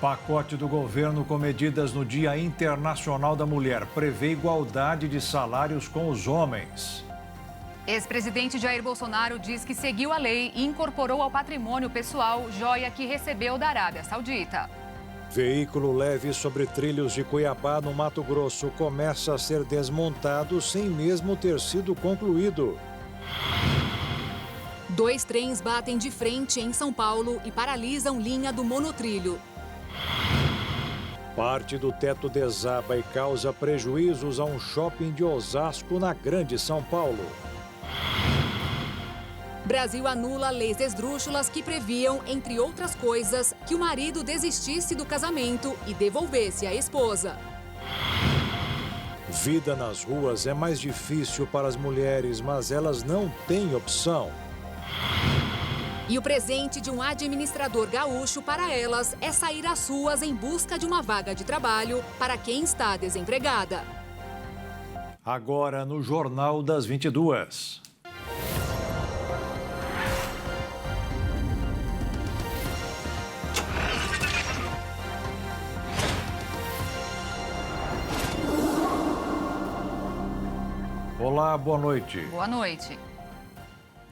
Pacote do governo com medidas no Dia Internacional da Mulher prevê igualdade de salários com os homens. Ex-presidente Jair Bolsonaro diz que seguiu a lei e incorporou ao patrimônio pessoal joia que recebeu da Arábia Saudita. Veículo leve sobre trilhos de Cuiabá, no Mato Grosso, começa a ser desmontado sem mesmo ter sido concluído. 2 trens batem de frente em São Paulo e paralisam linha do monotrilho. Parte do teto desaba e causa prejuízos a um shopping de Osasco, na Grande São Paulo. Brasil anula leis esdrúxulas que previam, entre outras coisas, que o marido desistisse do casamento e devolvesse a esposa. Vida nas ruas é mais difícil para as mulheres, mas elas não têm opção. E o presente de um administrador gaúcho para elas é sair às ruas em busca de uma vaga de trabalho para quem está desempregada. Agora no Jornal das 22. Olá, boa noite. Boa noite.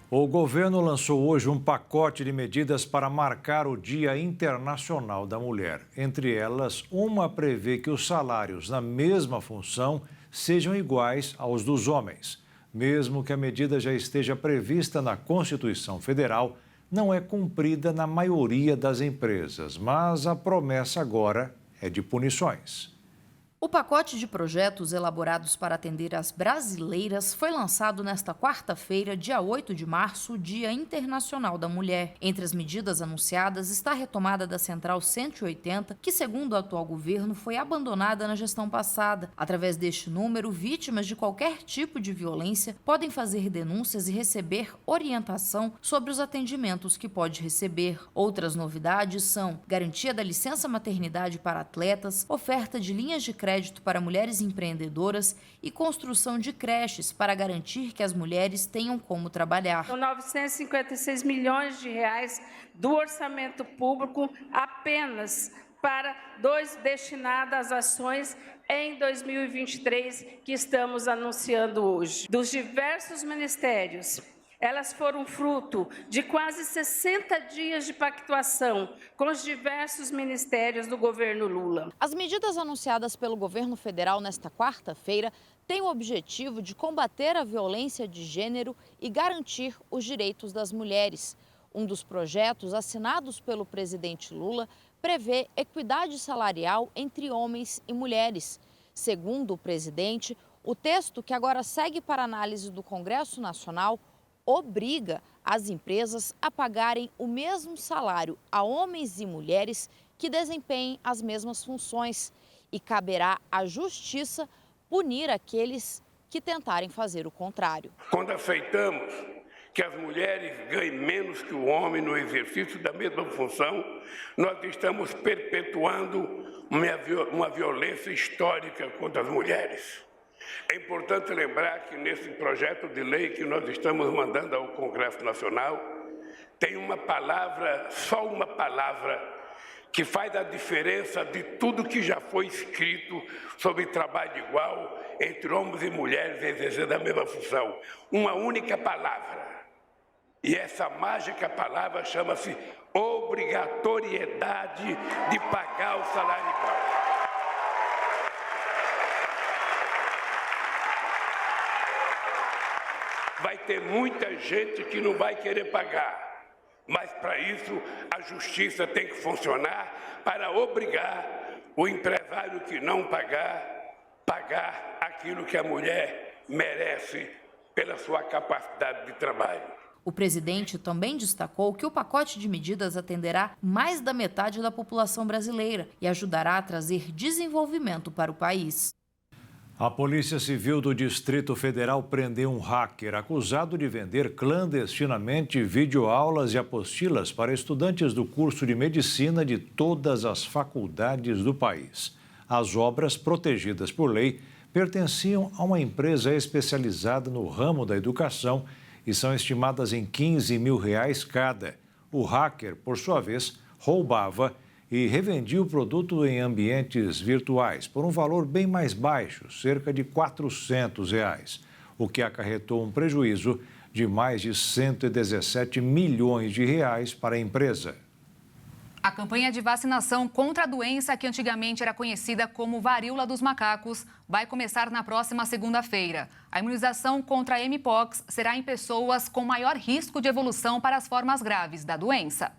O governo lançou hoje um pacote de medidas para marcar o Dia Internacional da Mulher. Entre elas, uma prevê que os salários na mesma função sejam iguais aos dos homens. Mesmo que a medida já esteja prevista na Constituição Federal, não é cumprida na maioria das empresas, mas a promessa agora é de punições. O pacote de projetos elaborados para atender as brasileiras foi lançado nesta quarta-feira, dia 8 de março, Dia Internacional da Mulher. Entre as medidas anunciadas está a retomada da Central 180, que, segundo o atual governo, foi abandonada na gestão passada. Através deste número, vítimas de qualquer tipo de violência podem fazer denúncias e receber orientação sobre os atendimentos que pode receber. Outras novidades são garantia da licença maternidade para atletas, oferta de linhas de crédito para mulheres empreendedoras e construção de creches para garantir que as mulheres tenham como trabalhar. São 956 milhões de reais do orçamento público apenas para destinados às ações em 2023 que estamos anunciando hoje. Dos diversos ministérios, elas foram fruto de quase 60 dias de pactuação com os diversos ministérios do governo Lula. As medidas anunciadas pelo governo federal nesta quarta-feira têm o objetivo de combater a violência de gênero e garantir os direitos das mulheres. Um dos projetos assinados pelo presidente Lula prevê equidade salarial entre homens e mulheres. Segundo o presidente, o texto, que agora segue para análise do Congresso Nacional, obriga as empresas a pagarem o mesmo salário a homens e mulheres que desempenhem as mesmas funções e caberá à Justiça punir aqueles que tentarem fazer o contrário. Quando aceitamos que as mulheres ganhem menos que o homem no exercício da mesma função, nós estamos perpetuando uma violência histórica contra as mulheres. É importante lembrar que nesse projeto de lei que nós estamos mandando ao Congresso Nacional, tem uma palavra, só uma palavra, que faz a diferença de tudo que já foi escrito sobre trabalho igual entre homens e mulheres exercendo a mesma função. Uma única palavra. E essa mágica palavra chama-se obrigatoriedade de pagar o salário igual. Vai ter muita gente que não vai querer pagar, mas para isso a justiça tem que funcionar para obrigar o empresário que não pagar aquilo que a mulher merece pela sua capacidade de trabalho. O presidente também destacou que o pacote de medidas atenderá mais da metade da população brasileira e ajudará a trazer desenvolvimento para o país. A Polícia Civil do Distrito Federal prendeu um hacker acusado de vender clandestinamente videoaulas e apostilas para estudantes do curso de medicina de todas as faculdades do país. As obras, protegidas por lei, pertenciam a uma empresa especializada no ramo da educação e são estimadas em R$ 15 mil cada. O hacker, por sua vez, roubava e revendia o produto em ambientes virtuais por um valor bem mais baixo, cerca de R$ 400, o que acarretou um prejuízo de mais de 117 milhões de reais para a empresa. A campanha de vacinação contra a doença, que antigamente era conhecida como varíola dos macacos, vai começar na próxima segunda-feira. A imunização contra a mpox será em pessoas com maior risco de evolução para as formas graves da doença.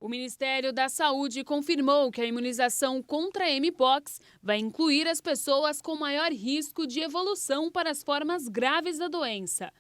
O Ministério da Saúde confirmou que a imunização contra a mpox vai incluir as pessoas com maior risco de evolução para as formas graves da doença.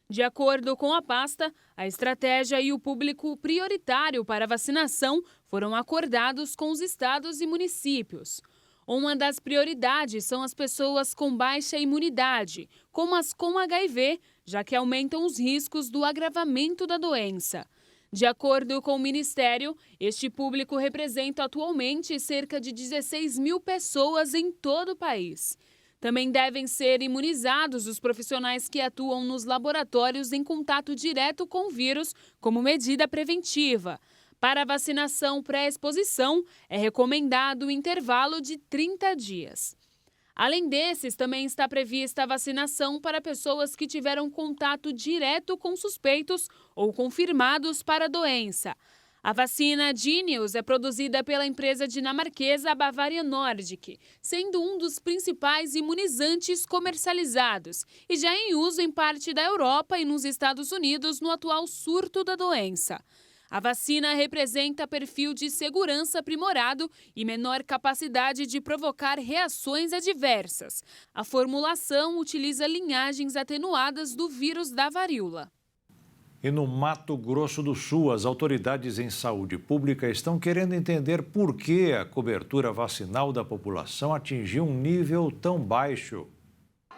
De acordo com a pasta, a estratégia e o público prioritário para a vacinação foram acordados com os estados e municípios. Uma das prioridades são as pessoas com baixa imunidade, como as com HIV, já que aumentam os riscos do agravamento da doença. De acordo com o Ministério, este público representa atualmente cerca de 16 mil pessoas em todo o país. Também devem ser imunizados os profissionais que atuam nos laboratórios em contato direto com o vírus, como medida preventiva. Para a vacinação pré-exposição, é recomendado um intervalo de 30 dias. Além desses, também está prevista a vacinação para pessoas que tiveram contato direto com suspeitos ou confirmados para a doença. A vacina Jynneos é produzida pela empresa dinamarquesa Bavarian Nordic, sendo um dos principais imunizantes comercializados e já em uso em parte da Europa e nos Estados Unidos no atual surto da doença. A vacina representa perfil de segurança aprimorado e menor capacidade de provocar reações adversas. A formulação utiliza linhagens atenuadas do vírus da varíola. E no Mato Grosso do Sul, as autoridades em saúde pública estão querendo entender por que a cobertura vacinal da população atingiu um nível tão baixo.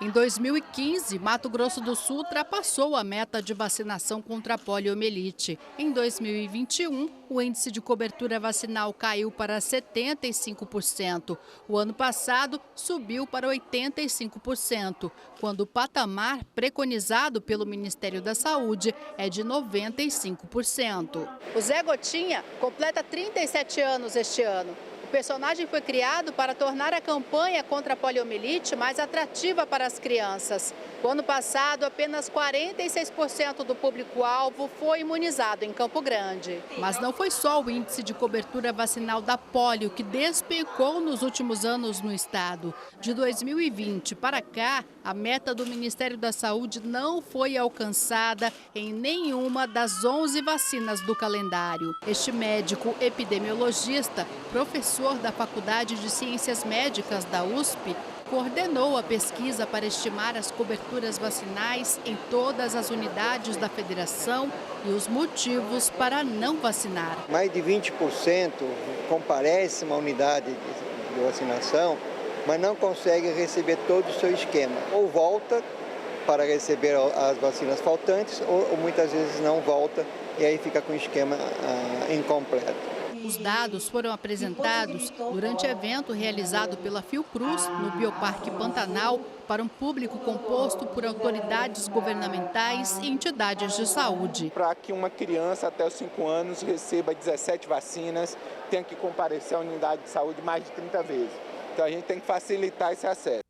Em 2015, Mato Grosso do Sul ultrapassou a meta de vacinação contra a poliomielite. Em 2021, o índice de cobertura vacinal caiu para 75%. O ano passado, subiu para 85%, quando o patamar preconizado pelo Ministério da Saúde é de 95%. O Zé Gotinha completa 37 anos este ano. O personagem foi criado para tornar a campanha contra a poliomielite mais atrativa para as crianças. No ano passado, apenas 46% do público-alvo foi imunizado em Campo Grande. Mas não foi só o índice de cobertura vacinal da polio que despencou nos últimos anos no estado. De 2020 para cá, a meta do Ministério da Saúde não foi alcançada em nenhuma das 11 vacinas do calendário. Este médico epidemiologista, professor da Faculdade de Ciências Médicas da USP, coordenou a pesquisa para estimar as coberturas vacinais em todas as unidades da federação e os motivos para não vacinar. Mais de 20% comparece a uma unidade de vacinação, mas não consegue receber todo o seu esquema. Ou volta para receber as vacinas faltantes, ou muitas vezes não volta e aí fica com o esquema incompleto. Os dados foram apresentados durante evento realizado pela Fiocruz, no Bioparque Pantanal, para um público composto por autoridades governamentais e entidades de saúde. Para que uma criança até os 5 anos receba 17 vacinas, tem que comparecer à unidade de saúde mais de 30 vezes. Então a gente tem que facilitar esse acesso.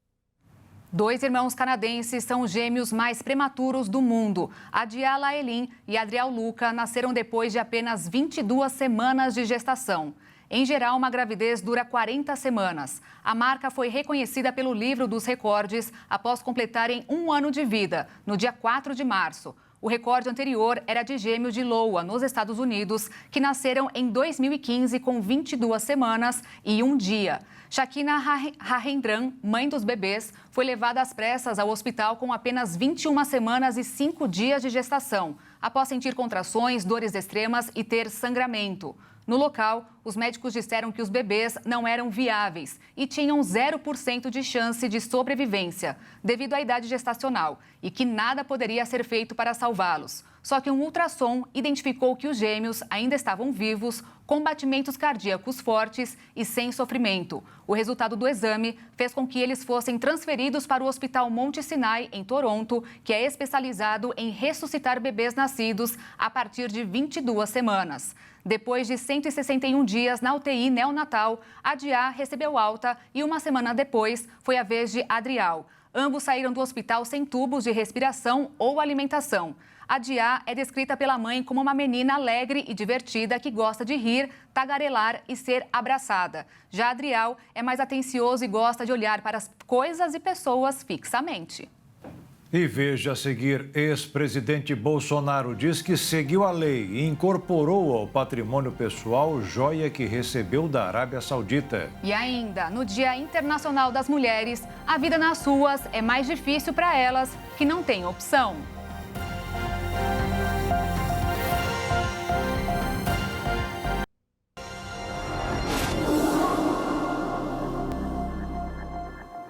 2 irmãos canadenses são os gêmeos mais prematuros do mundo. Adia Laelin e Adriel Luca nasceram depois de apenas 22 semanas de gestação. Em geral, uma gravidez dura 40 semanas. A marca foi reconhecida pelo Livro dos Recordes após completarem 1 ano de vida, no dia 4 de março. O recorde anterior era de gêmeos de Iowa, nos Estados Unidos, que nasceram em 2015 com 22 semanas e 1 dia. Shakina Rahendran, mãe dos bebês, foi levada às pressas ao hospital com apenas 21 semanas e 5 dias de gestação, após sentir contrações, dores extremas e ter sangramento. No local, os médicos disseram que os bebês não eram viáveis e tinham 0% de chance de sobrevivência, devido à idade gestacional, e que nada poderia ser feito para salvá-los. Só que um ultrassom identificou que os gêmeos ainda estavam vivos com batimentos cardíacos fortes e sem sofrimento. O resultado do exame fez com que eles fossem transferidos para o Hospital Monte Sinai, em Toronto, que é especializado em ressuscitar bebês nascidos a partir de 22 semanas. Depois de 161 dias na UTI neonatal, Adiá recebeu alta e uma semana depois foi a vez de Adrial. Ambos saíram do hospital sem tubos de respiração ou alimentação. Adiá é descrita pela mãe como uma menina alegre e divertida que gosta de rir, tagarelar e ser abraçada. Já Adrial é mais atencioso e gosta de olhar para as coisas e pessoas fixamente. E veja a seguir, ex-presidente Bolsonaro diz que seguiu a lei e incorporou ao patrimônio pessoal joia que recebeu da Arábia Saudita. E ainda, no Dia Internacional das Mulheres, a vida nas ruas é mais difícil para elas que não têm opção.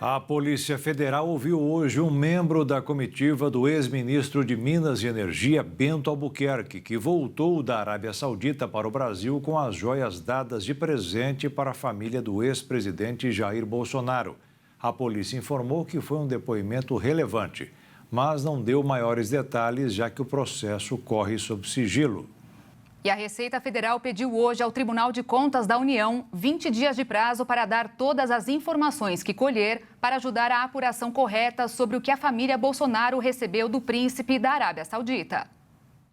A Polícia Federal ouviu hoje um membro da comitiva do ex-ministro de Minas e Energia, Bento Albuquerque, que voltou da Arábia Saudita para o Brasil com as joias dadas de presente para a família do ex-presidente Jair Bolsonaro. A polícia informou que foi um depoimento relevante, mas não deu maiores detalhes, já que o processo corre sob sigilo. E a Receita Federal pediu hoje ao Tribunal de Contas da União 20 dias de prazo para dar todas as informações que colher para ajudar a apuração correta sobre o que a família Bolsonaro recebeu do príncipe da Arábia Saudita.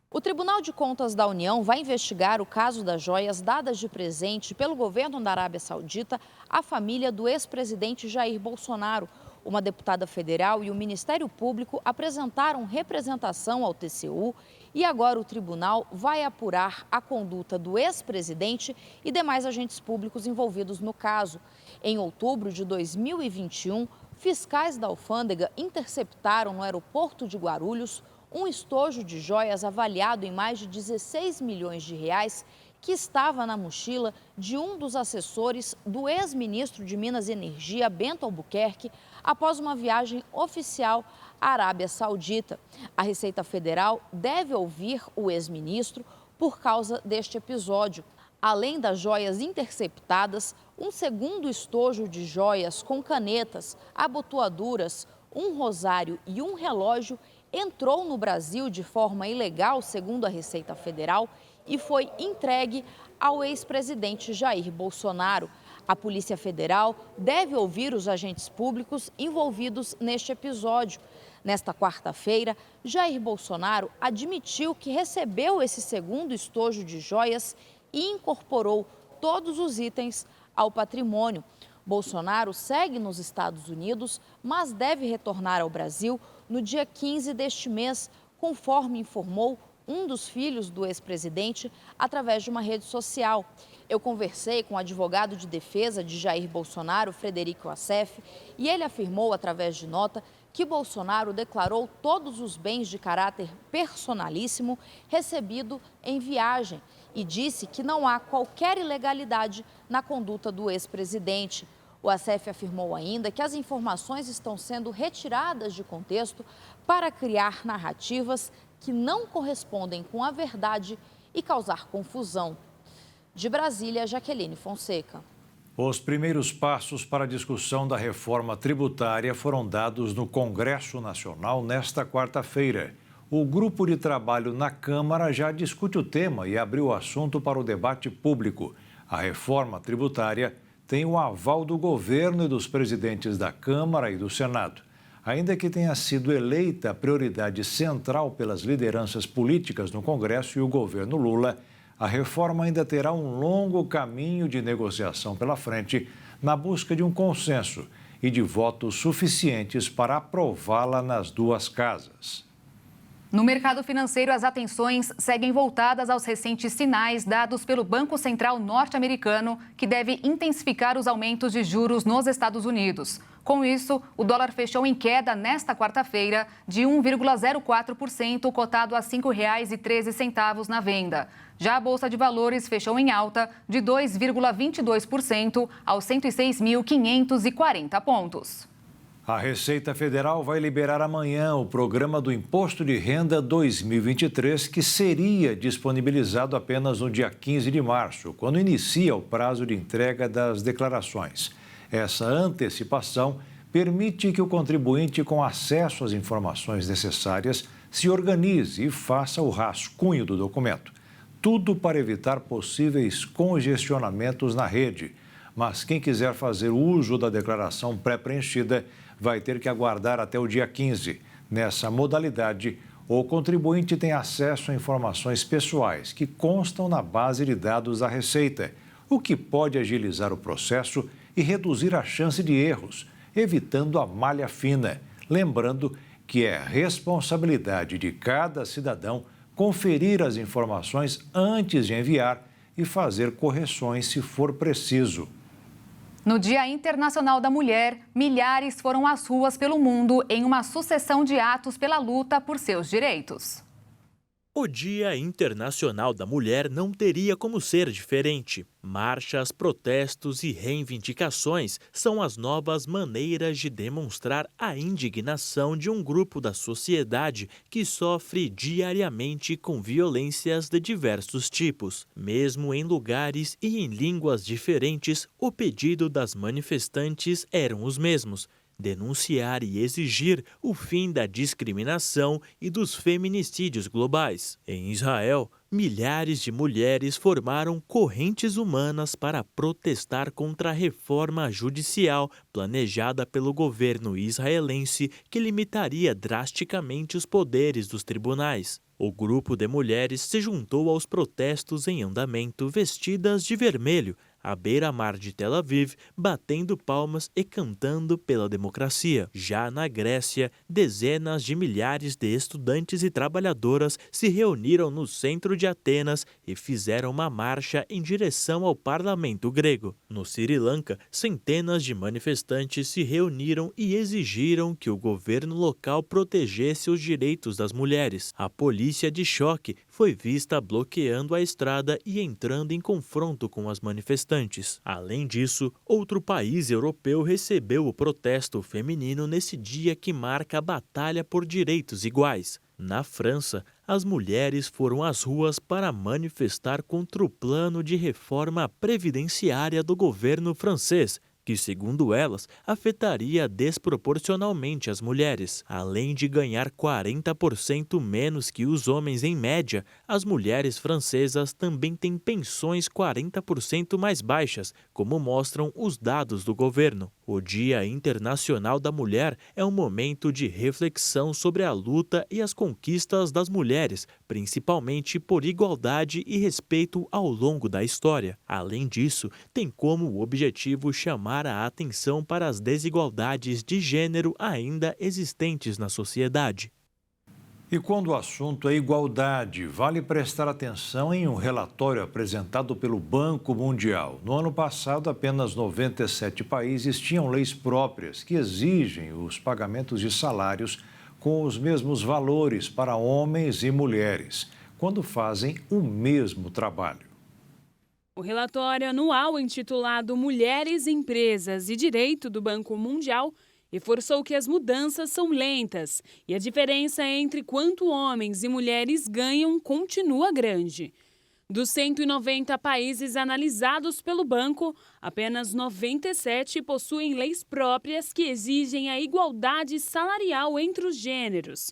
O Tribunal de Contas da União vai investigar o caso das joias dadas de presente pelo governo da Arábia Saudita à família do ex-presidente Jair Bolsonaro. Uma deputada federal e o Ministério Público apresentaram representação ao TCU e agora o tribunal vai apurar a conduta do ex-presidente e demais agentes públicos envolvidos no caso. Em outubro de 2021, fiscais da alfândega interceptaram no aeroporto de Guarulhos um estojo de joias avaliado em mais de 16 milhões de reais que estava na mochila de um dos assessores do ex-ministro de Minas e Energia, Bento Albuquerque, após uma viagem oficial à Arábia Saudita. A Receita Federal deve ouvir o ex-ministro por causa deste episódio. Além das joias interceptadas, um segundo estojo de joias com canetas, abotoaduras, um rosário e um relógio entrou no Brasil de forma ilegal, segundo a Receita Federal, e foi entregue ao ex-presidente Jair Bolsonaro. A Polícia Federal deve ouvir os agentes públicos envolvidos neste episódio. Nesta quarta-feira, Jair Bolsonaro admitiu que recebeu esse segundo estojo de joias e incorporou todos os itens ao patrimônio. Bolsonaro segue nos Estados Unidos, mas deve retornar ao Brasil no dia 15 deste mês, conforme informou um dos filhos do ex-presidente através de uma rede social. Eu conversei com o advogado de defesa de Jair Bolsonaro, Frederico Assef, e ele afirmou através de nota que Bolsonaro declarou todos os bens de caráter personalíssimo recebido em viagem e disse que não há qualquer ilegalidade na conduta do ex-presidente. O Assef afirmou ainda que as informações estão sendo retiradas de contexto para criar narrativas que não correspondem com a verdade e causar confusão. De Brasília, Jaqueline Fonseca. Os primeiros passos para a discussão da reforma tributária foram dados no Congresso Nacional nesta quarta-feira. O grupo de trabalho na Câmara já discute o tema e abriu o assunto para o debate público. A reforma tributária tem o aval do governo e dos presidentes da Câmara e do Senado. Ainda que tenha sido eleita a prioridade central pelas lideranças políticas no Congresso e o governo Lula, a reforma ainda terá um longo caminho de negociação pela frente na busca de um consenso e de votos suficientes para aprová-la nas duas casas. No mercado financeiro, as atenções seguem voltadas aos recentes sinais dados pelo Banco Central norte-americano, que deve intensificar os aumentos de juros nos Estados Unidos. Com isso, o dólar fechou em queda nesta quarta-feira de 1,04%, cotado a R$ 5,13 na venda. Já a Bolsa de Valores fechou em alta de 2,22% aos 106.540 pontos. A Receita Federal vai liberar amanhã o programa do Imposto de Renda 2023, que seria disponibilizado apenas no dia 15 de março, quando inicia o prazo de entrega das declarações. Essa antecipação permite que o contribuinte com acesso às informações necessárias se organize e faça o rascunho do documento. Tudo para evitar possíveis congestionamentos na rede. Mas quem quiser fazer uso da declaração pré-preenchida vai ter que aguardar até o dia 15. Nessa modalidade, o contribuinte tem acesso a informações pessoais que constam na base de dados da Receita, o que pode agilizar o processo e reduzir a chance de erros, evitando a malha fina. Lembrando que é responsabilidade de cada cidadão conferir as informações antes de enviar e fazer correções se for preciso. No Dia Internacional da Mulher, milhares foram às ruas pelo mundo em uma sucessão de atos pela luta por seus direitos. O Dia Internacional da Mulher não teria como ser diferente. Marchas, protestos e reivindicações são as novas maneiras de demonstrar a indignação de um grupo da sociedade que sofre diariamente com violências de diversos tipos. Mesmo em lugares e em línguas diferentes, o pedido das manifestantes eram os mesmos: denunciar e exigir o fim da discriminação e dos feminicídios globais. Em Israel, milhares de mulheres formaram correntes humanas para protestar contra a reforma judicial planejada pelo governo israelense, que limitaria drasticamente os poderes dos tribunais. O grupo de mulheres se juntou aos protestos em andamento vestidas de vermelho, à beira-mar de Tel Aviv, batendo palmas e cantando pela democracia. Já na Grécia, dezenas de milhares de estudantes e trabalhadoras se reuniram no centro de Atenas e fizeram uma marcha em direção ao parlamento grego. No Sri Lanka, centenas de manifestantes se reuniram e exigiram que o governo local protegesse os direitos das mulheres. A polícia de choque foi vista bloqueando a estrada e entrando em confronto com as manifestantes. Além disso, outro país europeu recebeu o protesto feminino nesse dia que marca a batalha por direitos iguais. Na França, as mulheres foram às ruas para manifestar contra o plano de reforma previdenciária do governo francês, que, segundo elas, afetaria desproporcionalmente as mulheres. Além de ganhar 40% menos que os homens em média, as mulheres francesas também têm pensões 40% mais baixas, como mostram os dados do governo. O Dia Internacional da Mulher é um momento de reflexão sobre a luta e as conquistas das mulheres, principalmente por igualdade e respeito ao longo da história. Além disso, tem como objetivo chamar a atenção para as desigualdades de gênero ainda existentes na sociedade. E quando o assunto é igualdade, vale prestar atenção em um relatório apresentado pelo Banco Mundial. No ano passado, apenas 97 países tinham leis próprias que exigem os pagamentos de salários com os mesmos valores para homens e mulheres, quando fazem o mesmo trabalho. O relatório anual intitulado Mulheres, Empresas e Direito do Banco Mundial reforçou que as mudanças são lentas e a diferença entre quanto homens e mulheres ganham continua grande. Dos 190 países analisados pelo banco, apenas 97 possuem leis próprias que exigem a igualdade salarial entre os gêneros.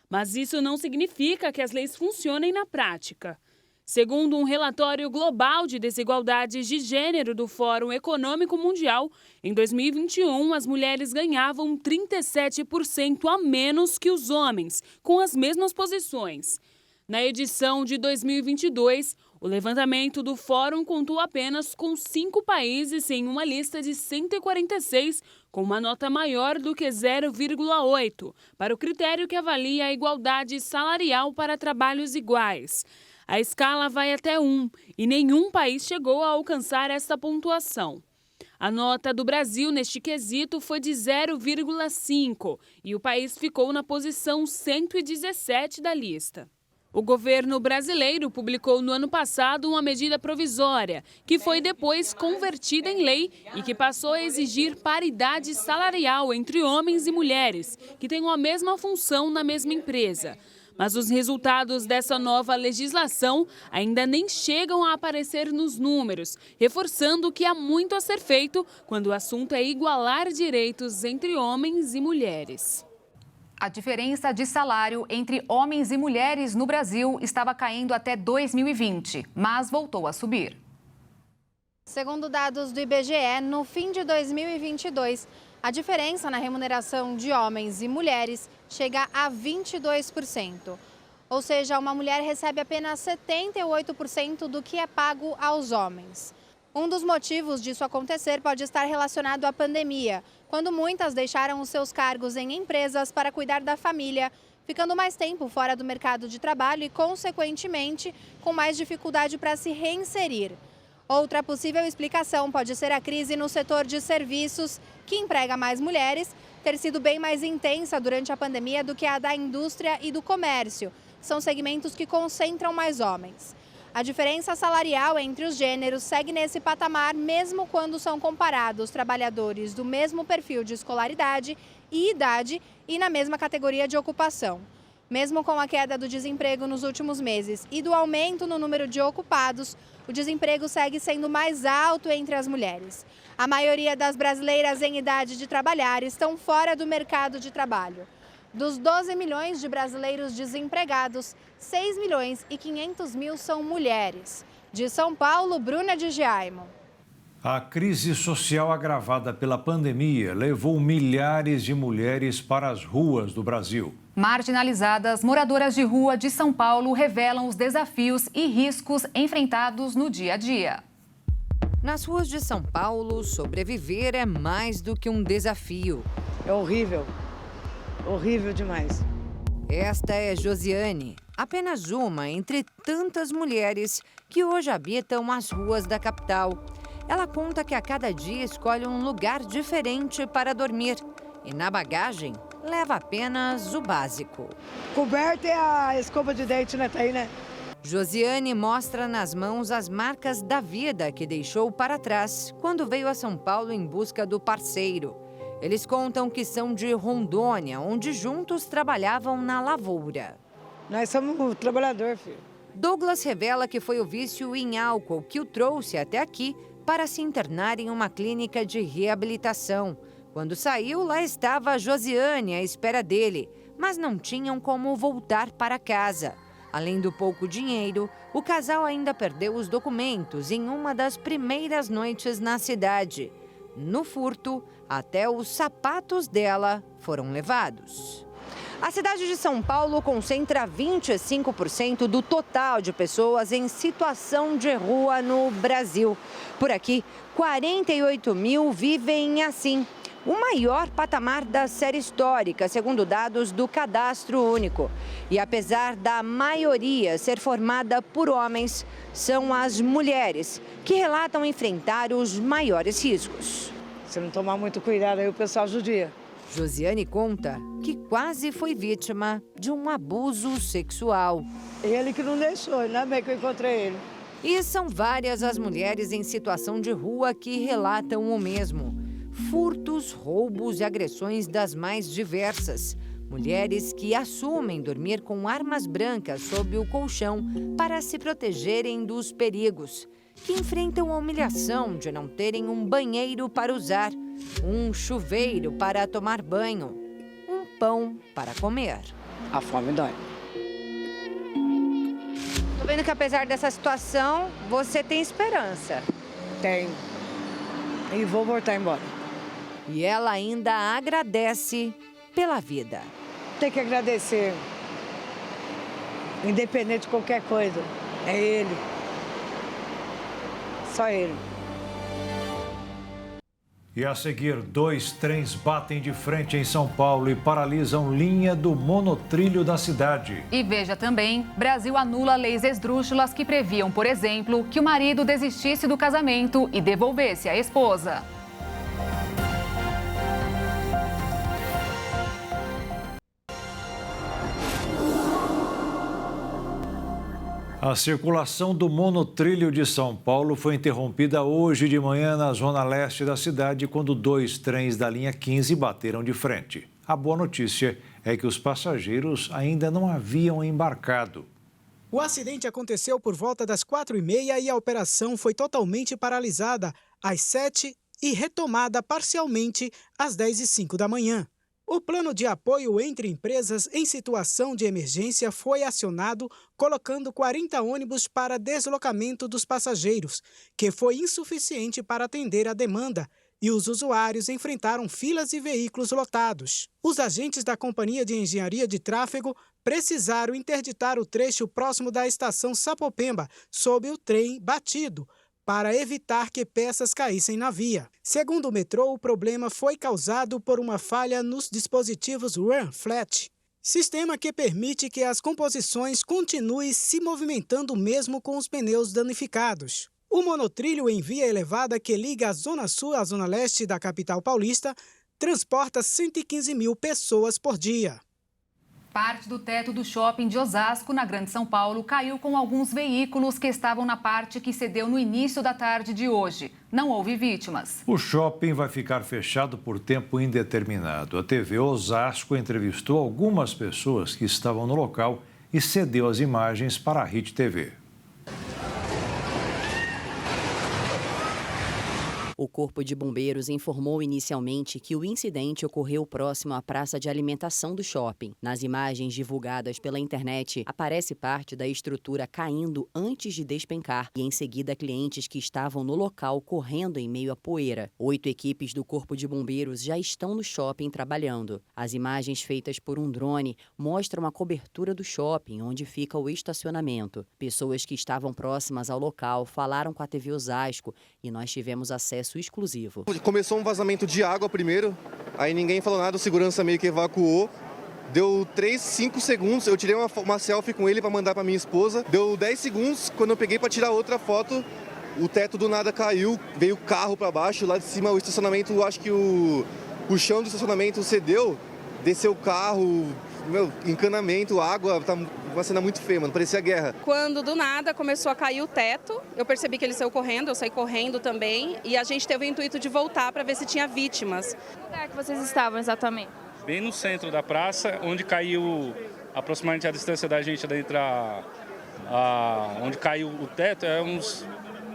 Mas isso não significa que as leis funcionem na prática. Segundo um relatório global de desigualdades de gênero do Fórum Econômico Mundial, em 2021 as mulheres ganhavam 37% a menos que os homens, com as mesmas posições. Na edição de 2022, o levantamento do Fórum contou apenas com 5 países em uma lista de 146, com uma nota maior do que 0,8, para o critério que avalia a igualdade salarial para trabalhos iguais. A escala vai até 1 e nenhum país chegou a alcançar essa pontuação. A nota do Brasil neste quesito foi de 0,5 e o país ficou na posição 117 da lista. O governo brasileiro publicou no ano passado uma medida provisória, que foi depois convertida em lei e que passou a exigir paridade salarial entre homens e mulheres, que tenham a mesma função na mesma empresa. Mas os resultados dessa nova legislação ainda nem chegam a aparecer nos números, reforçando que há muito a ser feito quando o assunto é igualar direitos entre homens e mulheres. A diferença de salário entre homens e mulheres no Brasil estava caindo até 2020, mas voltou a subir. Segundo dados do IBGE, no fim de 2022, a diferença na remuneração de homens e mulheres chega a 22%. Ou seja, uma mulher recebe apenas 78% do que é pago aos homens. Um dos motivos disso acontecer pode estar relacionado à pandemia, quando muitas deixaram os seus cargos em empresas para cuidar da família, ficando mais tempo fora do mercado de trabalho e, consequentemente, com mais dificuldade para se reinserir. Outra possível explicação pode ser a crise no setor de serviços, que emprega mais mulheres, ter sido bem mais intensa durante a pandemia do que a da indústria e do comércio. São segmentos que concentram mais homens. A diferença salarial entre os gêneros segue nesse patamar mesmo quando são comparados trabalhadores do mesmo perfil de escolaridade e idade e na mesma categoria de ocupação. Mesmo com a queda do desemprego nos últimos meses e do aumento no número de ocupados, o desemprego segue sendo mais alto entre as mulheres. A maioria das brasileiras em idade de trabalhar estão fora do mercado de trabalho. Dos 12 milhões de brasileiros desempregados, 6 milhões e 500 mil são mulheres. De São Paulo, Bruna de Giaimo. A crise social agravada pela pandemia levou milhares de mulheres para as ruas do Brasil. Marginalizadas, moradoras de rua de São Paulo revelam os desafios e riscos enfrentados no dia a dia. Nas ruas de São Paulo, sobreviver é mais do que um desafio. É horrível. Horrível demais. Esta é Josiane, apenas uma entre tantas mulheres que hoje habitam as ruas da capital. Ela conta que a cada dia escolhe um lugar diferente para dormir e na bagagem leva apenas o básico. Coberta e a escova de dente, né? Tá aí, né? Josiane mostra nas mãos as marcas da vida que deixou para trás quando veio a São Paulo em busca do parceiro. Eles contam que são de Rondônia, onde juntos trabalhavam na lavoura. Nós somos trabalhador, filho. Douglas revela que foi o vício em álcool que o trouxe até aqui para se internar em uma clínica de reabilitação. Quando saiu, lá estava a Josiane à espera dele, mas não tinham como voltar para casa. Além do pouco dinheiro, o casal ainda perdeu os documentos em uma das primeiras noites na cidade. No furto, até os sapatos dela foram levados. A cidade de São Paulo concentra 25% do total de pessoas em situação de rua no Brasil. Por aqui, 48 mil vivem assim. O maior patamar da série histórica, segundo dados do Cadastro Único. E apesar da maioria ser formada por homens, são as mulheres que relatam enfrentar os maiores riscos. Se não tomar muito cuidado, aí o pessoal judia. Josiane conta que quase foi vítima de um abuso sexual. Ele que não deixou, ainda bem que eu encontrei ele. E são várias as mulheres em situação de rua que relatam o mesmo. Furtos, roubos e agressões das mais diversas. Mulheres que assumem dormir com armas brancas sob o colchão para se protegerem dos perigos. Que enfrentam a humilhação de não terem um banheiro para usar, um chuveiro para tomar banho, um pão para comer. A fome dói. Tô vendo que apesar dessa situação, você tem esperança. Tenho. E vou voltar embora. E ela ainda agradece pela vida. Tem que agradecer. Independente de qualquer coisa. É ele. Só ele. E a seguir, 2 trens batem de frente em São Paulo e paralisam linha do monotrilho da cidade. E veja também, Brasil anula leis esdrúxulas que previam, por exemplo, que o marido desistisse do casamento e devolvesse a esposa. A circulação do monotrilho de São Paulo foi interrompida hoje de manhã na zona leste da cidade, quando 2 trens da linha 15 bateram de frente. A boa notícia é que os passageiros ainda não haviam embarcado. O acidente aconteceu por volta das 4h30 e a operação foi totalmente paralisada às 7 e retomada parcialmente às 10h05 da manhã. O plano de apoio entre empresas em situação de emergência foi acionado, colocando 40 ônibus para deslocamento dos passageiros, que foi insuficiente para atender a demanda, e os usuários enfrentaram filas e veículos lotados. Os agentes da Companhia de Engenharia de Tráfego precisaram interditar o trecho próximo da estação Sapopemba, sob o trem batido, para evitar que peças caíssem na via. Segundo o metrô, o problema foi causado por uma falha nos dispositivos Run Flat, sistema que permite que as composições continuem se movimentando mesmo com os pneus danificados. O monotrilho em via elevada que liga a Zona Sul à Zona Leste da capital paulista transporta 115 mil pessoas por dia. Parte do teto do shopping de Osasco, na Grande São Paulo, caiu com alguns veículos que estavam na parte que cedeu no início da tarde de hoje. Não houve vítimas. O shopping vai ficar fechado por tempo indeterminado. A TV Osasco entrevistou algumas pessoas que estavam no local e cedeu as imagens para a Hit TV. O Corpo de Bombeiros informou inicialmente que o incidente ocorreu próximo à praça de alimentação do shopping. Nas imagens divulgadas pela internet, aparece parte da estrutura caindo antes de despencar e, em seguida, clientes que estavam no local correndo em meio à poeira. 8 equipes do Corpo de Bombeiros já estão no shopping trabalhando. As imagens feitas por um drone mostram a cobertura do shopping, onde fica o estacionamento. Pessoas que estavam próximas ao local falaram com a TV Osasco e nós tivemos acesso exclusivo. Começou um vazamento de água primeiro, aí ninguém falou nada, o segurança meio que evacuou. Deu 5 segundos, eu tirei uma selfie com ele para mandar para minha esposa. Deu 10 segundos, quando eu peguei para tirar outra foto, o teto do nada caiu, veio o carro para baixo, lá de cima o estacionamento, acho que o chão do estacionamento cedeu, desceu o carro, encanamento, água, tá uma cena muito feia, mano, parecia guerra. Quando do nada começou a cair o teto, eu percebi que ele saiu correndo, eu saí correndo também, e a gente teve o intuito de voltar para ver se tinha vítimas. Que lugar que vocês estavam exatamente? Bem no centro da praça, onde caiu aproximadamente a distância da gente dentro onde caiu o teto, é uns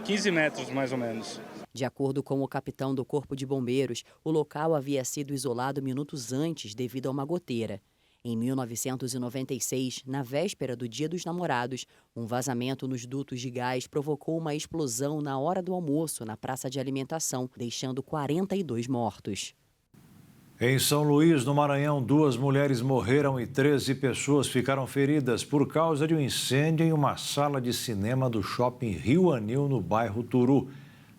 15 metros mais ou menos. De acordo com o capitão do Corpo de Bombeiros, o local havia sido isolado minutos antes devido a uma goteira. Em 1996, na véspera do Dia dos Namorados, um vazamento nos dutos de gás provocou uma explosão na hora do almoço na praça de alimentação, deixando 42 mortos. Em São Luís, no Maranhão, 2 mulheres morreram e 13 pessoas ficaram feridas por causa de um incêndio em uma sala de cinema do shopping Rio Anil, no bairro Turu.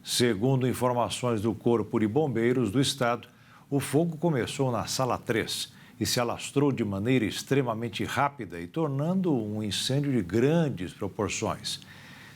Segundo informações do Corpo de Bombeiros do Estado, o fogo começou na sala 3 e se alastrou de maneira extremamente rápida e tornando um incêndio de grandes proporções.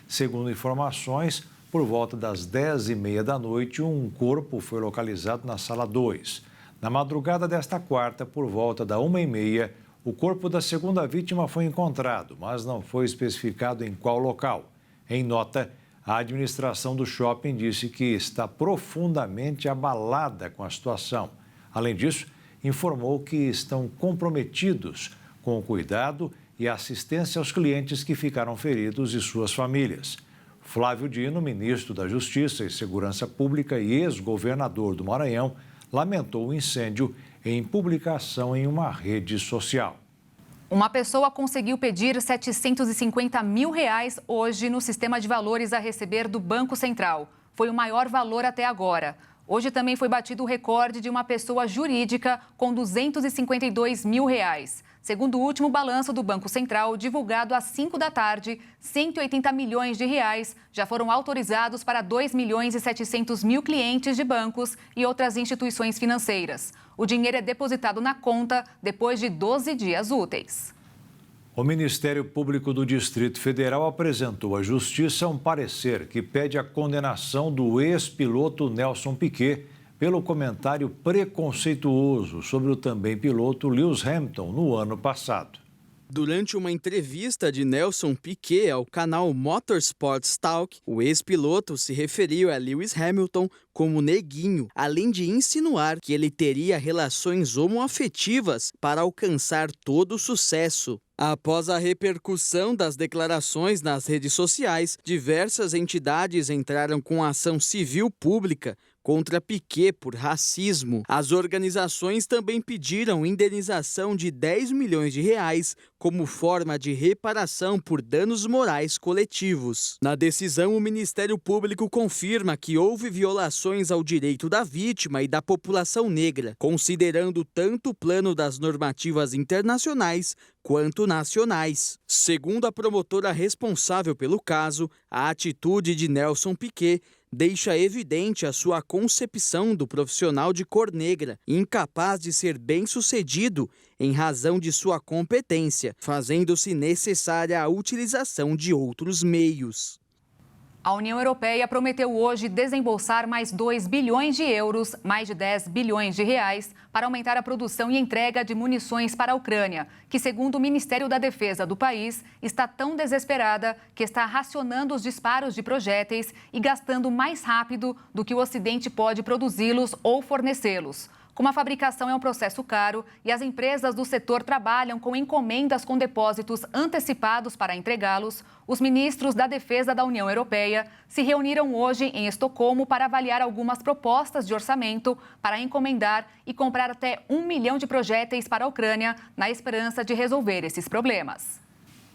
Segundo informações, por volta das 10h30 da noite, um corpo foi localizado na sala 2. Na madrugada desta quarta, por volta da 1h30, o corpo da segunda vítima foi encontrado, mas não foi especificado em qual local. Em nota, a administração do shopping disse que está profundamente abalada com a situação. Além disso, informou que estão comprometidos com o cuidado e a assistência aos clientes que ficaram feridos e suas famílias. Flávio Dino, ministro da Justiça e Segurança Pública e ex-governador do Maranhão, lamentou o incêndio em publicação em uma rede social. Uma pessoa conseguiu pedir R$750 mil hoje no sistema de valores a receber do Banco Central. Foi o maior valor até agora. Hoje também foi batido o recorde de uma pessoa jurídica com R$252 mil. Segundo o último balanço do Banco Central, divulgado às 5 da tarde, R$180 milhões já foram autorizados para 2.700.000 clientes de bancos e outras instituições financeiras. O dinheiro é depositado na conta depois de 12 dias úteis. O Ministério Público do Distrito Federal apresentou à Justiça um parecer que pede a condenação do ex-piloto Nelson Piquet pelo comentário preconceituoso sobre o também piloto Lewis Hamilton no ano passado. Durante uma entrevista de Nelson Piquet ao canal Motorsports Talk, o ex-piloto se referiu a Lewis Hamilton como neguinho, além de insinuar que ele teria relações homoafetivas para alcançar todo o sucesso. Após a repercussão das declarações nas redes sociais, diversas entidades entraram com ação civil pública contra Piquet por racismo. As organizações também pediram indenização de 10 milhões de reais como forma de reparação por danos morais coletivos. Na decisão, o Ministério Público confirma que houve violações ao direito da vítima e da população negra, considerando tanto o plano das normativas internacionais quanto nacionais. Segundo a promotora responsável pelo caso, a atitude de Nelson Piquet deixa evidente a sua concepção do profissional de cor negra, incapaz de ser bem-sucedido em razão de sua competência, fazendo-se necessária a utilização de outros meios. A União Europeia prometeu hoje desembolsar mais 2 bilhões de euros, mais de 10 bilhões de reais, para aumentar a produção e entrega de munições para a Ucrânia, que, segundo o Ministério da Defesa do país, está tão desesperada que está racionando os disparos de projéteis e gastando mais rápido do que o Ocidente pode produzi-los ou fornecê-los. Como a fabricação é um processo caro e as empresas do setor trabalham com encomendas com depósitos antecipados para entregá-los, os ministros da Defesa da União Europeia se reuniram hoje em Estocolmo para avaliar algumas propostas de orçamento para encomendar e comprar até 1 milhão de projéteis para a Ucrânia, na esperança de resolver esses problemas.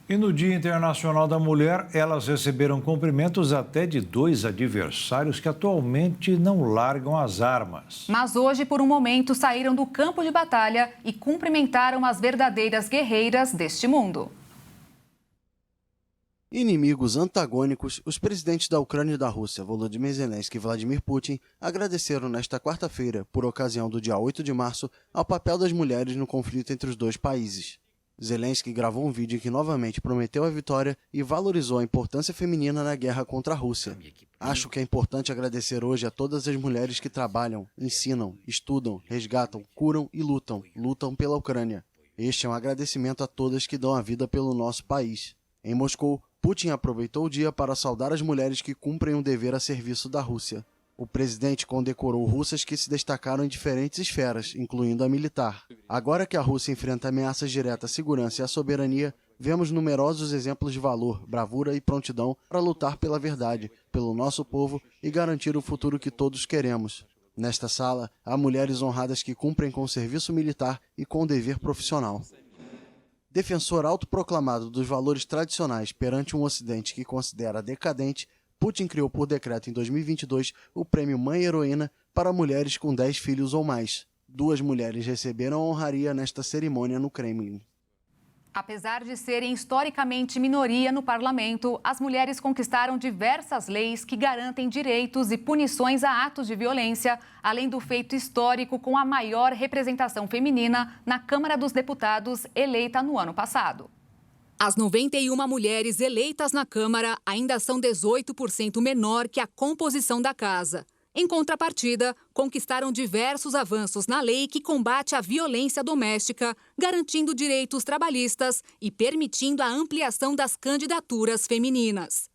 E no Dia Internacional da Mulher, elas receberam cumprimentos até de 2 adversários que atualmente não largam as armas. Mas hoje, por um momento, saíram do campo de batalha e cumprimentaram as verdadeiras guerreiras deste mundo. Inimigos antagônicos, os presidentes da Ucrânia e da Rússia, Volodymyr Zelensky e Vladimir Putin, agradeceram nesta quarta-feira, por ocasião do dia 8 de março, ao papel das mulheres no conflito entre os dois países. Zelensky gravou um vídeo em que novamente prometeu a vitória e valorizou a importância feminina na guerra contra a Rússia. Acho que é importante agradecer hoje a todas as mulheres que trabalham, ensinam, estudam, resgatam, curam e lutam pela Ucrânia. Este é um agradecimento a todas que dão a vida pelo nosso país. Em Moscou, Putin aproveitou o dia para saudar as mulheres que cumprem um dever a serviço da Rússia. O presidente condecorou russas que se destacaram em diferentes esferas, incluindo a militar. Agora que a Rússia enfrenta ameaças diretas à segurança e à soberania, vemos numerosos exemplos de valor, bravura e prontidão para lutar pela verdade, pelo nosso povo e garantir o futuro que todos queremos. Nesta sala, há mulheres honradas que cumprem com o serviço militar e com o dever profissional. Defensor autoproclamado dos valores tradicionais perante um Ocidente que considera decadente, Putin criou por decreto em 2022 o prêmio Mãe Heroína para mulheres com 10 filhos ou mais. 2 mulheres receberam a honraria nesta cerimônia no Kremlin. Apesar de serem historicamente minoria no parlamento, as mulheres conquistaram diversas leis que garantem direitos e punições a atos de violência, além do feito histórico com a maior representação feminina na Câmara dos Deputados, eleita no ano passado. As 91 mulheres eleitas na Câmara ainda são 18% menor que a composição da casa. Em contrapartida, conquistaram diversos avanços na lei que combate a violência doméstica, garantindo direitos trabalhistas e permitindo a ampliação das candidaturas femininas.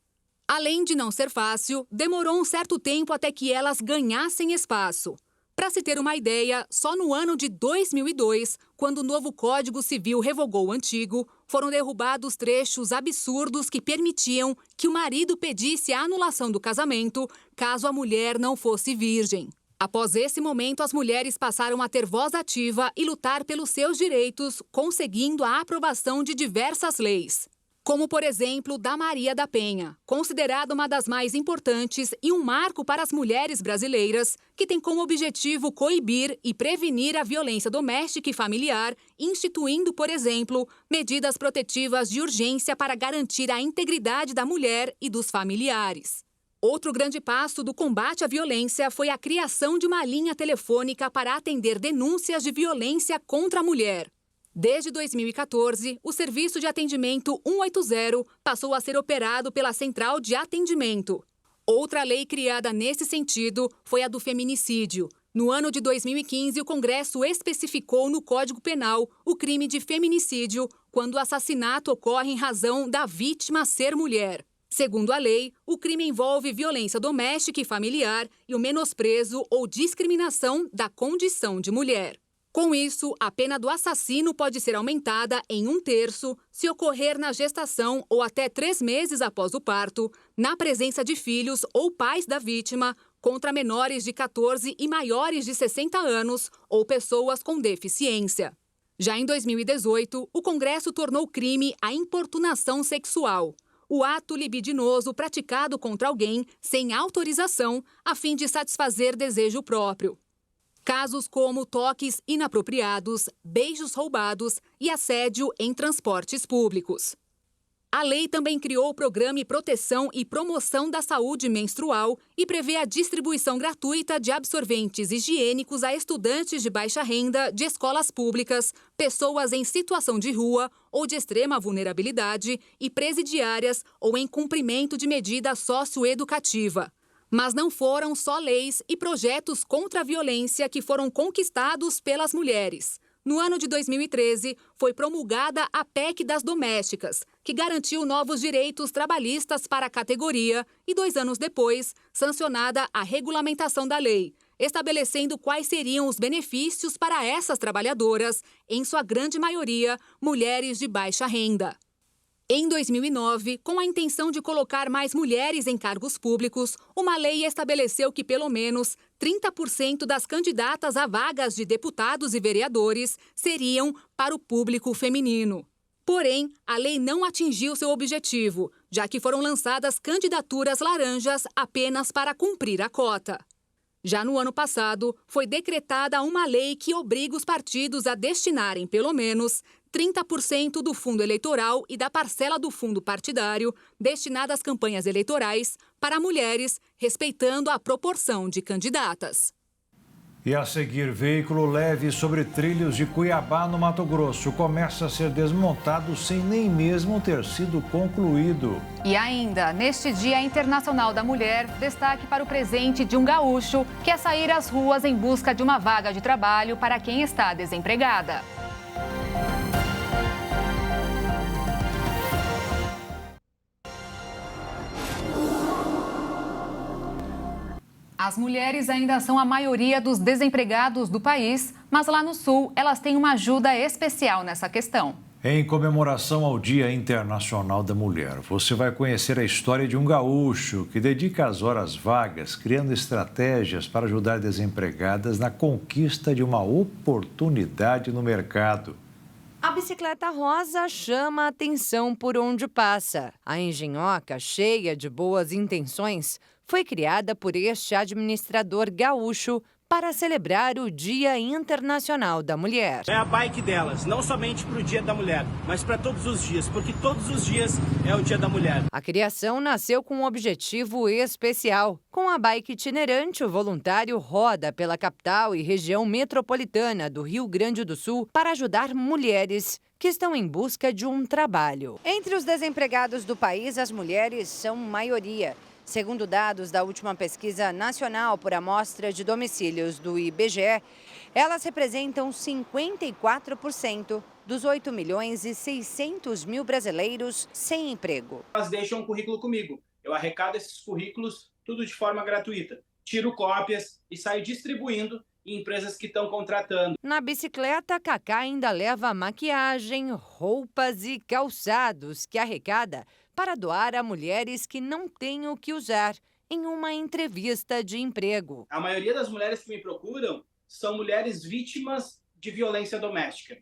Além de não ser fácil, demorou um certo tempo até que elas ganhassem espaço. Para se ter uma ideia, só no ano de 2002, quando o novo Código Civil revogou o antigo, foram derrubados trechos absurdos que permitiam que o marido pedisse a anulação do casamento caso a mulher não fosse virgem. Após esse momento, as mulheres passaram a ter voz ativa e lutar pelos seus direitos, conseguindo a aprovação de diversas leis. Como, por exemplo, da Maria da Penha, considerada uma das mais importantes e um marco para as mulheres brasileiras, que tem como objetivo coibir e prevenir a violência doméstica e familiar, instituindo, por exemplo, medidas protetivas de urgência para garantir a integridade da mulher e dos familiares. Outro grande passo do combate à violência foi a criação de uma linha telefônica para atender denúncias de violência contra a mulher. Desde 2014, o Serviço de Atendimento 180 passou a ser operado pela Central de Atendimento. Outra lei criada nesse sentido foi a do feminicídio. No ano de 2015, o Congresso especificou no Código Penal o crime de feminicídio, quando o assassinato ocorre em razão da vítima ser mulher. Segundo a lei, o crime envolve violência doméstica e familiar e o menosprezo ou discriminação da condição de mulher. Com isso, a pena do assassino pode ser aumentada em 1/3 se ocorrer na gestação ou até 3 meses após o parto, na presença de filhos ou pais da vítima, contra menores de 14 e maiores de 60 anos ou pessoas com deficiência. Já em 2018, o Congresso tornou crime a importunação sexual, o ato libidinoso praticado contra alguém sem autorização a fim de satisfazer desejo próprio. Casos como toques inapropriados, beijos roubados e assédio em transportes públicos. A lei também criou o Programa de Proteção e Promoção da Saúde Menstrual e prevê a distribuição gratuita de absorventes higiênicos a estudantes de baixa renda de escolas públicas, pessoas em situação de rua ou de extrema vulnerabilidade e presidiárias ou em cumprimento de medida socioeducativa. Mas não foram só leis e projetos contra a violência que foram conquistados pelas mulheres. No ano de 2013, foi promulgada a PEC das Domésticas, que garantiu novos direitos trabalhistas para a categoria e 2 anos depois, sancionada a regulamentação da lei, estabelecendo quais seriam os benefícios para essas trabalhadoras, em sua grande maioria, mulheres de baixa renda. Em 2009, com a intenção de colocar mais mulheres em cargos públicos, uma lei estabeleceu que pelo menos 30% das candidatas a vagas de deputados e vereadores seriam para o público feminino. Porém, a lei não atingiu seu objetivo, já que foram lançadas candidaturas laranjas apenas para cumprir a cota. Já no ano passado, foi decretada uma lei que obriga os partidos a destinarem pelo menos 30% do fundo eleitoral e da parcela do fundo partidário destinada às campanhas eleitorais para mulheres, respeitando a proporção de candidatas. E a seguir, veículo leve sobre trilhos de Cuiabá, no Mato Grosso, começa a ser desmontado sem nem mesmo ter sido concluído. E ainda, neste Dia Internacional da Mulher, destaque para o presente de um gaúcho que é sair às ruas em busca de uma vaga de trabalho para quem está desempregada. As mulheres ainda são a maioria dos desempregados do país, mas lá no Sul elas têm uma ajuda especial nessa questão. Em comemoração ao Dia Internacional da Mulher, você vai conhecer a história de um gaúcho que dedica as horas vagas criando estratégias para ajudar desempregadas na conquista de uma oportunidade no mercado. A bicicleta rosa chama a atenção por onde passa. A engenhoca, cheia de boas intenções, foi criada por este administrador gaúcho para celebrar o Dia Internacional da Mulher. É a bike delas, não somente para o Dia da Mulher, mas para todos os dias, porque todos os dias é o Dia da Mulher. A criação nasceu com um objetivo especial. Com a bike itinerante, o voluntário roda pela capital e região metropolitana do Rio Grande do Sul para ajudar mulheres que estão em busca de um trabalho. Entre os desempregados do país, as mulheres são maioria. Segundo dados da última pesquisa nacional por amostra de domicílios do IBGE, elas representam 54% dos 8.600.000 brasileiros sem emprego. Elas deixam um currículo comigo. Eu arrecado esses currículos tudo de forma gratuita. Tiro cópias e saio distribuindo em empresas que estão contratando. Na bicicleta, Cacá ainda leva maquiagem, roupas e calçados que arrecada para doar a mulheres que não têm o que usar em uma entrevista de emprego. A maioria das mulheres que me procuram são mulheres vítimas de violência doméstica.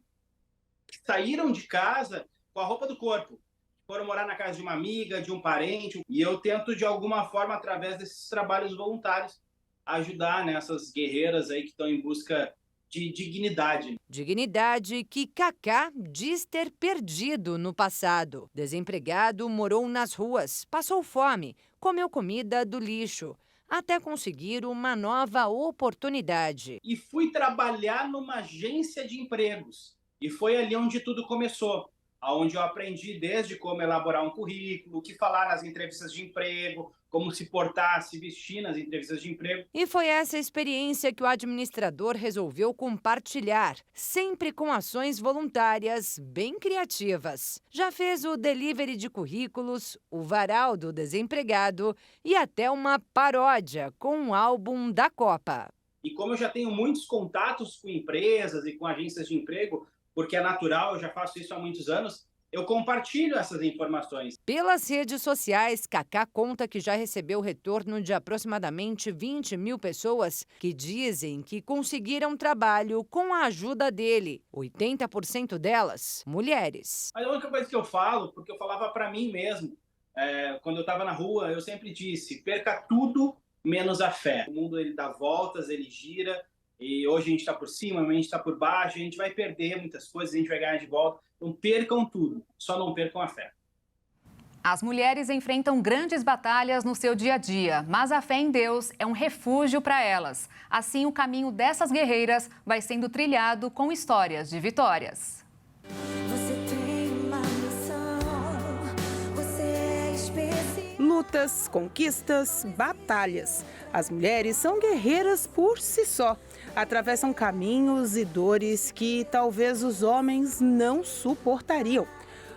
Saíram de casa com a roupa do corpo, foram morar na casa de uma amiga, de um parente, e eu tento de alguma forma, através desses trabalhos voluntários, ajudar nessas guerreiras aí que estão em busca de dignidade. Dignidade que Cacá diz ter perdido no passado. Desempregado, morou nas ruas, passou fome, comeu comida do lixo, até conseguir uma nova oportunidade. E fui trabalhar numa agência de empregos. E foi ali onde tudo começou. Onde eu aprendi desde como elaborar um currículo, o que falar nas entrevistas de emprego, como se portar, se vestir nas entrevistas de emprego. E foi essa experiência que o administrador resolveu compartilhar, sempre com ações voluntárias bem criativas. Já fez o delivery de currículos, o varal do desempregado e até uma paródia com um álbum da Copa. E como eu já tenho muitos contatos com empresas e com agências de emprego, porque é natural, eu já faço isso há muitos anos, eu compartilho essas informações. Pelas redes sociais, Kaká conta que já recebeu retorno de aproximadamente 20 mil pessoas que dizem que conseguiram trabalho com a ajuda dele. 80% delas, mulheres. Mas a única coisa que eu falo, porque eu falava para mim mesmo, quando eu estava na rua, eu sempre disse, perca tudo menos a fé. O mundo ele dá voltas, ele gira, e hoje a gente está por cima, amanhã a gente está por baixo, a gente vai perder muitas coisas, a gente vai ganhar de volta. Então percam tudo, só não percam a fé. As mulheres enfrentam grandes batalhas no seu dia a dia, mas a fé em Deus é um refúgio para elas. Assim, o caminho dessas guerreiras vai sendo trilhado com histórias de vitórias. Lutas, conquistas, batalhas. As mulheres são guerreiras por si só. Atravessam caminhos e dores que talvez os homens não suportariam.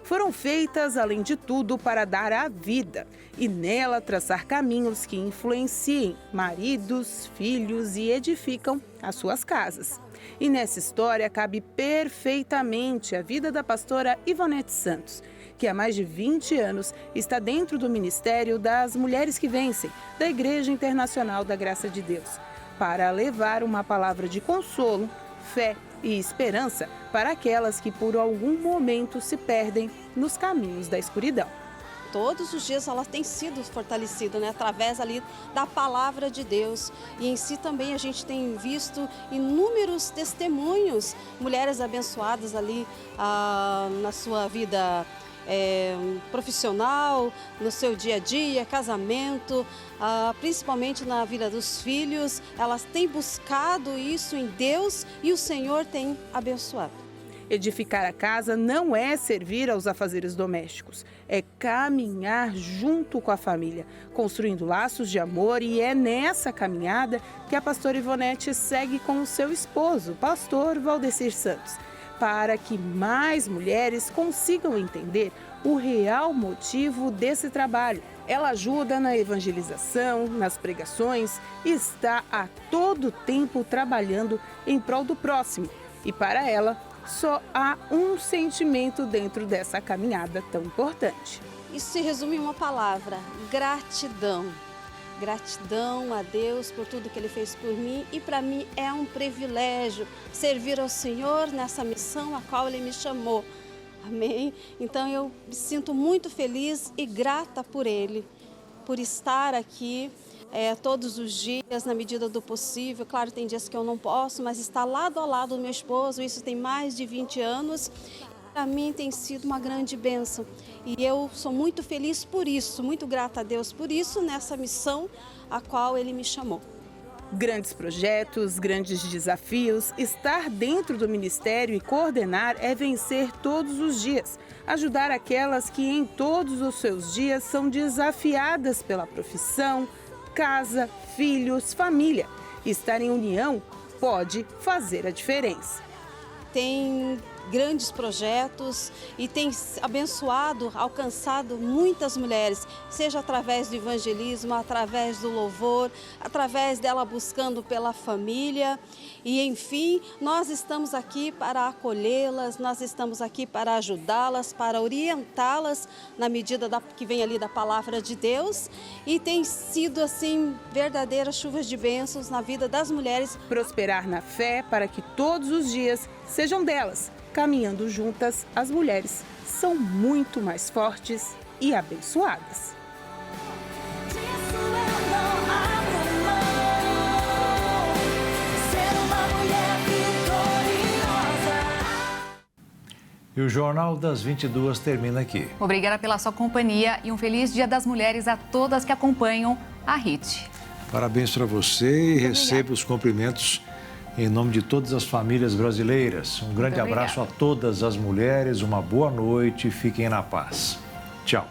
Foram feitas, além de tudo, para dar a vida e nela traçar caminhos que influenciem maridos, filhos e edificam as suas casas. E nessa história cabe perfeitamente a vida da pastora Ivonete Santos, que há mais de 20 anos está dentro do Ministério das Mulheres que Vencem, da Igreja Internacional da Graça de Deus, para levar uma palavra de consolo, fé e esperança para aquelas que por algum momento se perdem nos caminhos da escuridão. Todos os dias ela tem sido fortalecida, né, através ali da palavra de Deus. E em si também a gente tem visto inúmeros testemunhos, mulheres abençoadas ali na sua vida profissional, no seu dia a dia, casamento, principalmente na vida dos filhos. Elas têm buscado isso em Deus e o Senhor tem abençoado. Edificar a casa não é servir aos afazeres domésticos, é caminhar junto com a família, construindo laços de amor, e é nessa caminhada que a pastora Ivonete segue com o seu esposo, pastor Valdecir Santos, para que mais mulheres consigam entender o real motivo desse trabalho. Ela ajuda na evangelização, nas pregações e está a todo tempo trabalhando em prol do próximo. E para ela, só há um sentimento dentro dessa caminhada tão importante. Isso se resume em uma palavra: gratidão. Gratidão a Deus por tudo que Ele fez por mim, e para mim é um privilégio servir ao Senhor nessa missão a qual Ele me chamou. Amém? Então eu me sinto muito feliz e grata por Ele, por estar aqui todos os dias, na medida do possível. Claro, tem dias que eu não posso, mas estar lado a lado do meu esposo, isso tem mais de 20 anos. Para mim tem sido uma grande bênção e eu sou muito feliz por isso, muito grata a Deus por isso, nessa missão a qual Ele me chamou. Grandes projetos, grandes desafios, estar dentro do ministério e coordenar é vencer todos os dias, ajudar aquelas que em todos os seus dias são desafiadas pela profissão, casa, filhos, família. Estar em união pode fazer a diferença. Tem grandes projetos e tem abençoado, alcançado muitas mulheres, seja através do evangelismo, através do louvor, através dela buscando pela família. E enfim, nós estamos aqui para acolhê-las, nós estamos aqui para ajudá-las, para orientá-las na medida que vem ali da palavra de Deus, e tem sido assim verdadeiras chuvas de bênçãos na vida das mulheres. Prosperar na fé para que todos os dias sejam delas. Caminhando juntas, as mulheres são muito mais fortes e abençoadas. E o Jornal das 22 termina aqui. Obrigada pela sua companhia e um feliz Dia das Mulheres a todas que acompanham a HIT. Parabéns para você e receba os cumprimentos em nome de todas as famílias brasileiras. Um grande abraço a todas as mulheres, uma boa noite e fiquem na paz. Tchau.